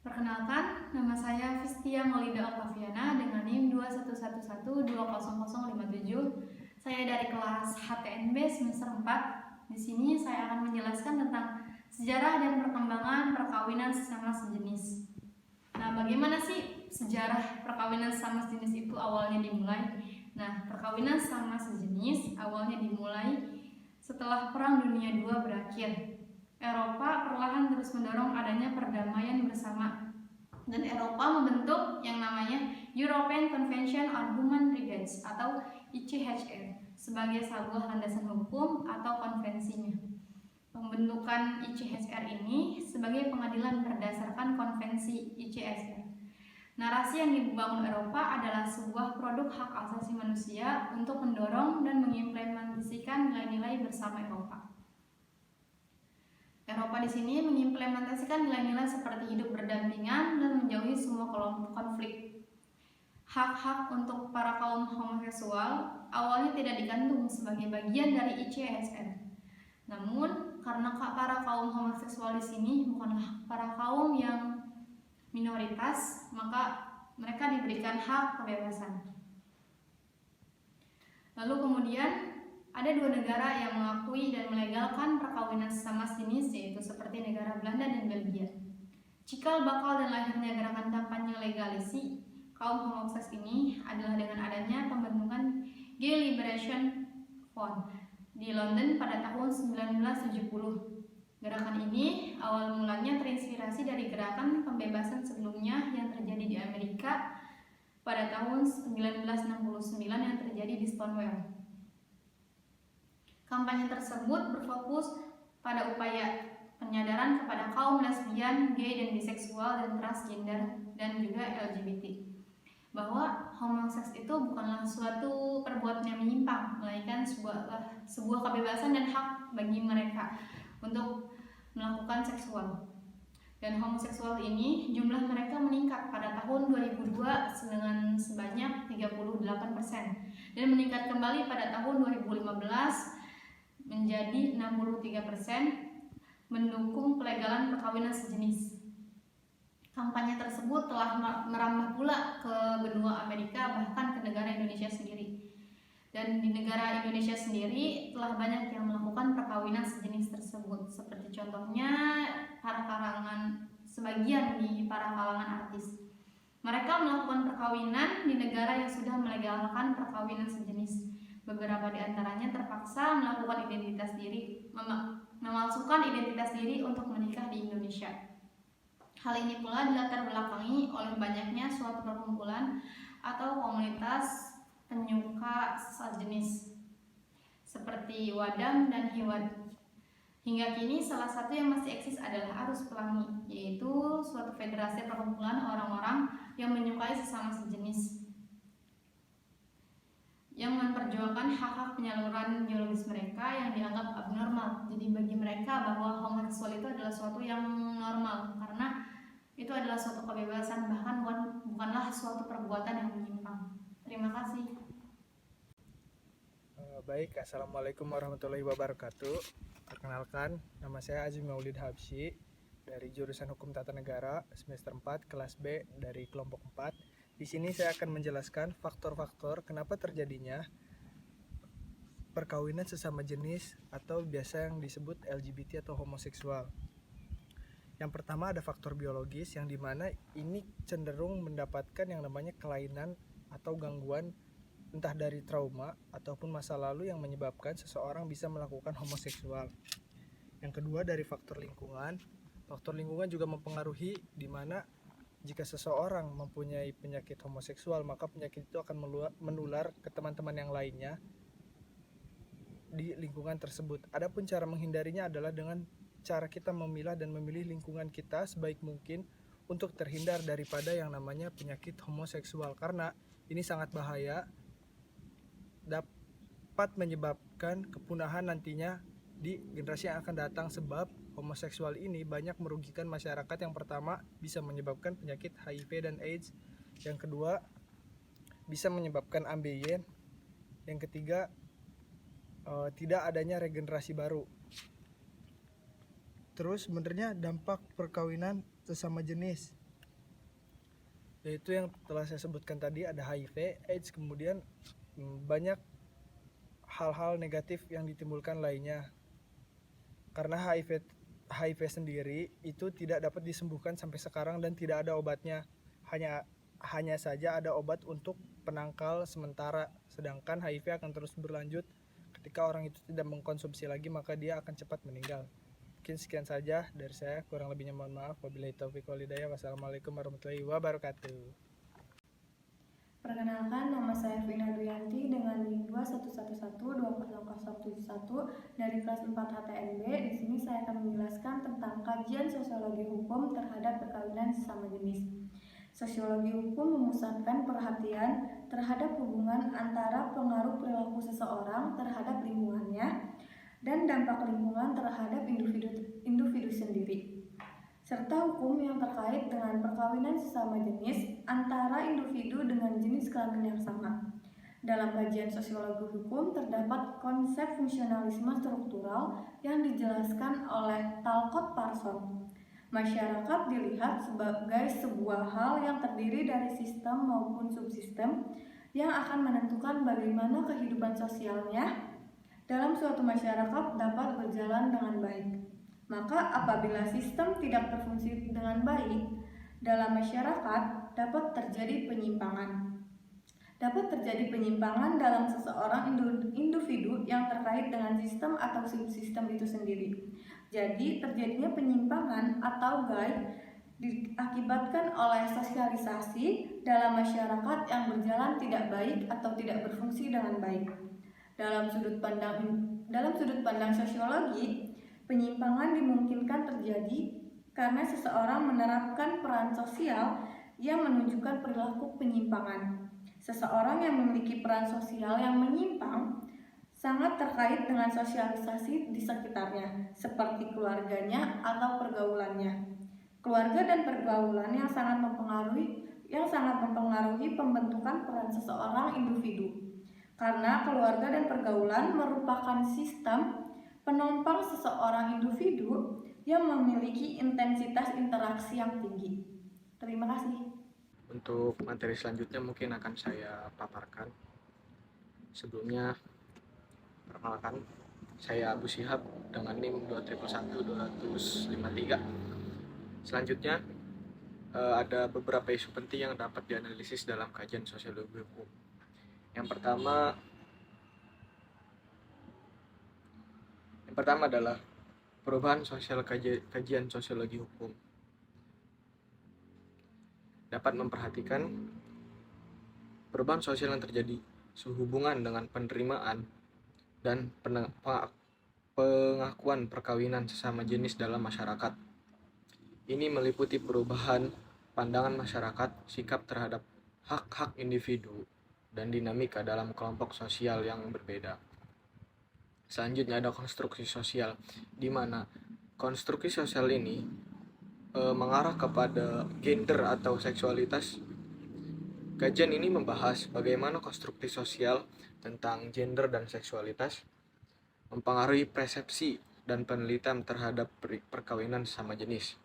Perkenalkan, nama saya Fistia Maulida Octaviana dengan NIM 2111200057. Saya dari kelas HTNB semester 4. Di sini saya akan menjelaskan tentang sejarah dan perkembangan perkawinan sesama sejenis. Nah, bagaimana sih sejarah perkawinan sesama sejenis itu awalnya dimulai? Nah, perkawinan sesama sejenis awalnya dimulai setelah Perang Dunia II berakhir. Eropa perlahan terus mendorong adanya perdamaian bersama, dan Eropa membentuk yang namanya European Convention on Human Rights atau ICHR sebagai sebuah landasan hukum atau konvensinya. Pembentukan ICHR ini sebagai pengadilan berdasarkan konvensi ICHR. Narasi yang dibangun Eropa adalah sebuah produk hak asasi manusia untuk mendorong dan mengimplementasikan nilai-nilai bersama Eropa. Eropa di sini mengimplementasikan nilai-nilai seperti hidup berdampingan dan menjauhi semua kelompok konflik. Hak-hak untuk para kaum homoseksual awalnya tidak digantung sebagai bagian dari ICHR. Namun, karena para kaum homoseksual di sini bukanlah para kaum yang minoritas, maka mereka diberikan hak kebebasan. Lalu kemudian ada dua negara yang mengakui dan melegalkan perkawinan sesama jenis, yaitu seperti negara Belanda dan Belgia. Cikal bakal dan lahirnya gerakan kampanye legalisi kaum homoseks ini adalah dengan adanya pembentukan Gay Liberation Front di London pada tahun 1970. Gerakan ini awal mulanya terinspirasi dari gerakan pembebasan sebelumnya yang terjadi di Amerika pada tahun 1969 yang terjadi di Stonewall. Kampanye tersebut berfokus pada upaya penyadaran kepada kaum lesbian, gay, dan biseksual, dan transgender, dan juga LGBT, bahwa homoseks itu bukanlah suatu perbuatan yang menyimpang, melainkan sebuah kebebasan dan hak bagi mereka untuk melakukan seksual. Dan homoseksual ini jumlah mereka meningkat pada tahun 2002 dengan sebanyak 38% dan meningkat kembali pada tahun 2015 menjadi 63% mendukung pelegalan perkawinan sejenis. Kampanye tersebut telah merambah pula ke benua Amerika, bahkan ke negara Indonesia sendiri. Dan di negara Indonesia sendiri telah banyak yang melakukan perkawinan sejenis tersebut, seperti contohnya sebagian di para kalangan artis. Mereka melakukan perkawinan di negara yang sudah melegalkan perkawinan sejenis. Beberapa di antaranya terpaksa melakukan memalsukan identitas diri untuk menikah di Indonesia. Hal ini pula dilatar belakangi oleh banyaknya suatu perkumpulan atau komunitas penyuka sejenis seperti Wadam dan Hiwad. Hingga kini salah satu yang masih eksis adalah Arus Pelangi, yaitu suatu federasi perkumpulan orang-orang yang menyukai sesama sejenis, yang memperjuangkan hak-hak penyaluran biologis mereka yang dianggap abnormal. Jadi bagi mereka bahwa homoseksual itu adalah suatu yang normal, karena itu adalah suatu kebebasan, bahkan bukanlah suatu perbuatan yang menyimpang. Terima kasih. Baik, Assalamualaikum warahmatullahi wabarakatuh. Perkenalkan, nama saya Azim Maulid Habsyi dari jurusan Hukum Tata Negara semester 4 kelas B dari kelompok 4. Di sini saya akan menjelaskan faktor-faktor kenapa terjadinya perkawinan sesama jenis atau biasa yang disebut LGBT atau homoseksual. Yang pertama ada faktor biologis, yang dimana ini cenderung mendapatkan yang namanya kelainan atau gangguan entah dari trauma ataupun masa lalu yang menyebabkan seseorang bisa melakukan homoseksual. Yang kedua dari faktor lingkungan. Faktor lingkungan juga mempengaruhi, di mana jika seseorang mempunyai penyakit homoseksual, maka penyakit itu akan menular ke teman-teman yang lainnya di lingkungan tersebut. Adapun cara menghindarinya adalah dengan cara kita memilah dan memilih lingkungan kita sebaik mungkin untuk terhindar daripada yang namanya penyakit homoseksual, karena ini sangat bahaya, dapat menyebabkan kepunahan nantinya di generasi yang akan datang, sebab homoseksual ini banyak merugikan masyarakat. Yang pertama, bisa menyebabkan penyakit HIV dan AIDS. Yang kedua, bisa menyebabkan ambeien. Yang ketiga, tidak adanya regenerasi baru. Terus sebenarnya dampak perkawinan sesama jenis, yaitu yang telah saya sebutkan tadi, ada HIV, AIDS, kemudian banyak hal-hal negatif yang ditimbulkan lainnya. Karena HIV sendiri itu tidak dapat disembuhkan sampai sekarang dan tidak ada obatnya. Hanya saja ada obat untuk penangkal sementara, sedangkan HIV akan terus berlanjut. Ketika orang itu tidak mengkonsumsi lagi, maka dia akan cepat meninggal. Mungkin sekian saja dari saya, kurang lebihnya mohon maaf. Wabillahi taufiq wal hidayah. Wassalamualaikum warahmatullahi wabarakatuh. Perkenalkan, nama saya Vina Duyanti dengan NIM 211120071 dari kelas 4 HTNB. Di sini saya akan menjelaskan tentang kajian sosiologi hukum terhadap perkawinan sesama jenis. Sosiologi hukum memusatkan perhatian terhadap hubungan antara pengaruh perilaku seseorang terhadap lingkungannya dan dampak lingkungan terhadap individu sendiri, serta hukum yang terkait dengan perkawinan sesama jenis antara individu dengan jenis kelamin yang sama. Dalam kajian sosiologi hukum terdapat konsep fungsionalisme struktural yang dijelaskan oleh Talcott Parsons. Masyarakat dilihat sebagai sebuah hal yang terdiri dari sistem maupun subsistem yang akan menentukan bagaimana kehidupan sosialnya dalam suatu masyarakat dapat berjalan dengan baik. Maka apabila sistem tidak berfungsi dengan baik dalam masyarakat, dapat terjadi penyimpangan. Dapat terjadi penyimpangan dalam seseorang individu yang terkait dengan sistem atau subsistem itu sendiri. Jadi terjadinya penyimpangan atau guide diakibatkan oleh sosialisasi dalam masyarakat yang berjalan tidak baik atau tidak berfungsi dengan baik. Dalam sudut pandang sosiologi, penyimpangan dimungkinkan terjadi karena seseorang menerapkan peran sosial yang menunjukkan perilaku penyimpangan. Seseorang yang memiliki peran sosial yang menyimpang sangat terkait dengan sosialisasi di sekitarnya, seperti keluarganya atau pergaulannya. Keluarga dan pergaulan yang sangat mempengaruhi pembentukan peran seseorang individu. Karena keluarga dan pergaulan merupakan sistem penopang seseorang individu yang memiliki intensitas interaksi yang tinggi. Terima kasih. Untuk materi selanjutnya mungkin akan saya paparkan. Sebelumnya, perkenalkan, saya Abu Syihab dengan NIM 2111253. Selanjutnya, ada beberapa isu penting yang dapat dianalisis dalam kajian sosiologi hukum. Yang pertama adalah perubahan sosial. Kajian sosiologi hukum dapat memperhatikan perubahan sosial yang terjadi sehubungan dengan penerimaan dan pengakuan perkawinan sesama jenis dalam masyarakat. Ini meliputi perubahan pandangan masyarakat, sikap terhadap hak-hak individu, dan dinamika dalam kelompok sosial yang berbeda. Selanjutnya ada konstruksi sosial, di mana konstruksi sosial ini mengarah kepada gender atau seksualitas. Kajian ini membahas bagaimana konstruksi sosial tentang gender dan seksualitas mempengaruhi persepsi dan penelitian terhadap perkawinan sesama jenis.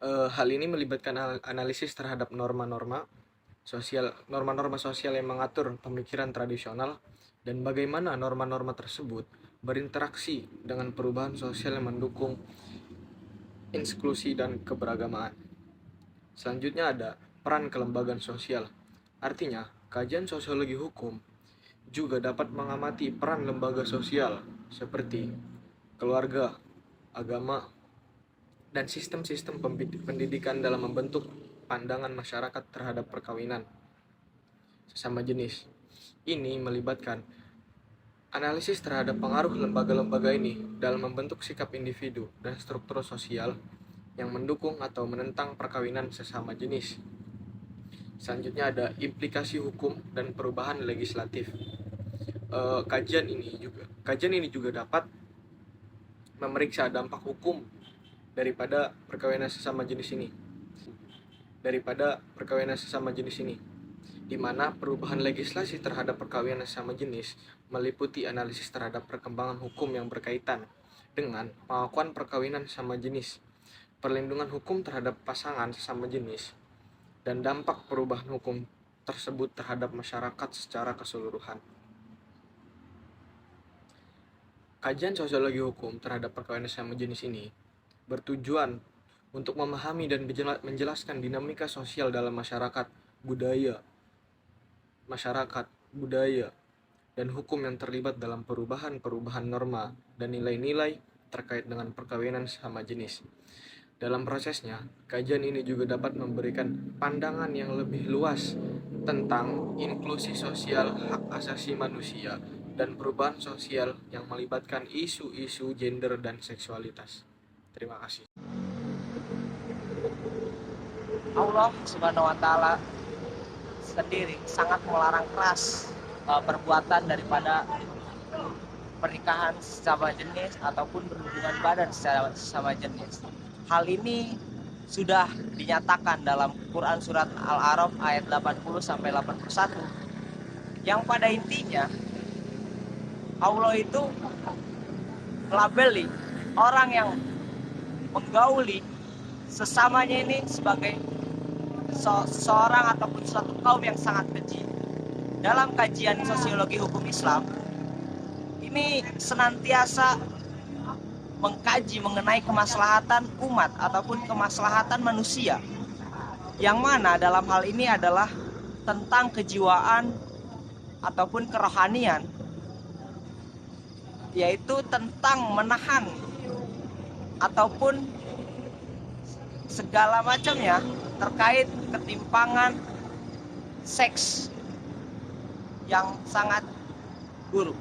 Hal ini melibatkan analisis terhadap norma-norma sosial yang mengatur pemikiran tradisional dan bagaimana norma-norma tersebut berinteraksi dengan perubahan sosial yang mendukung inklusi dan keberagamaan. Selanjutnya ada peran kelembagaan sosial. Artinya, kajian sosiologi hukum juga dapat mengamati peran lembaga sosial seperti keluarga, agama, dan sistem-sistem pendidikan dalam membentuk pandangan masyarakat terhadap perkawinan sesama jenis. Ini melibatkan analisis terhadap pengaruh lembaga-lembaga ini dalam membentuk sikap individu dan struktur sosial yang mendukung atau menentang perkawinan sesama jenis. Selanjutnya ada implikasi hukum dan perubahan legislatif. Kajian ini juga dapat memeriksa dampak hukum daripada perkawinan sesama jenis ini. di mana perubahan legislasi terhadap perkawinan sesama jenis meliputi analisis terhadap perkembangan hukum yang berkaitan dengan pengakuan perkawinan sesama jenis, perlindungan hukum terhadap pasangan sesama jenis, dan dampak perubahan hukum tersebut terhadap masyarakat secara keseluruhan. Kajian sosiologi hukum terhadap perkawinan sesama jenis ini bertujuan untuk memahami dan menjelaskan dinamika sosial dalam masyarakat, budaya, dan hukum yang terlibat dalam perubahan norma dan nilai-nilai terkait dengan perkawinan sesama jenis. Dalam prosesnya, kajian ini juga dapat memberikan pandangan yang lebih luas tentang inklusi sosial, hak asasi manusia, dan perubahan sosial yang melibatkan isu-isu gender dan seksualitas. Terima kasih. Allah Subhanahu wa Ta'ala sendiri sangat melarang keras perbuatan daripada pernikahan sesama jenis ataupun berhubungan badan sesama jenis. Hal ini sudah dinyatakan dalam Quran surat Al-A'raf ayat 80-81, yang pada intinya Allah itu melabeli orang yang menggauli sesamanya ini sebagai seseorang ataupun suatu kaum yang sangat keji. Dalam kajian sosiologi hukum Islam ini senantiasa mengkaji mengenai kemaslahatan umat ataupun kemaslahatan manusia, yang mana dalam hal ini adalah tentang kejiwaan ataupun kerohanian, yaitu tentang menahan ataupun segala macamnya terkait ketimpangan seks yang sangat buruk.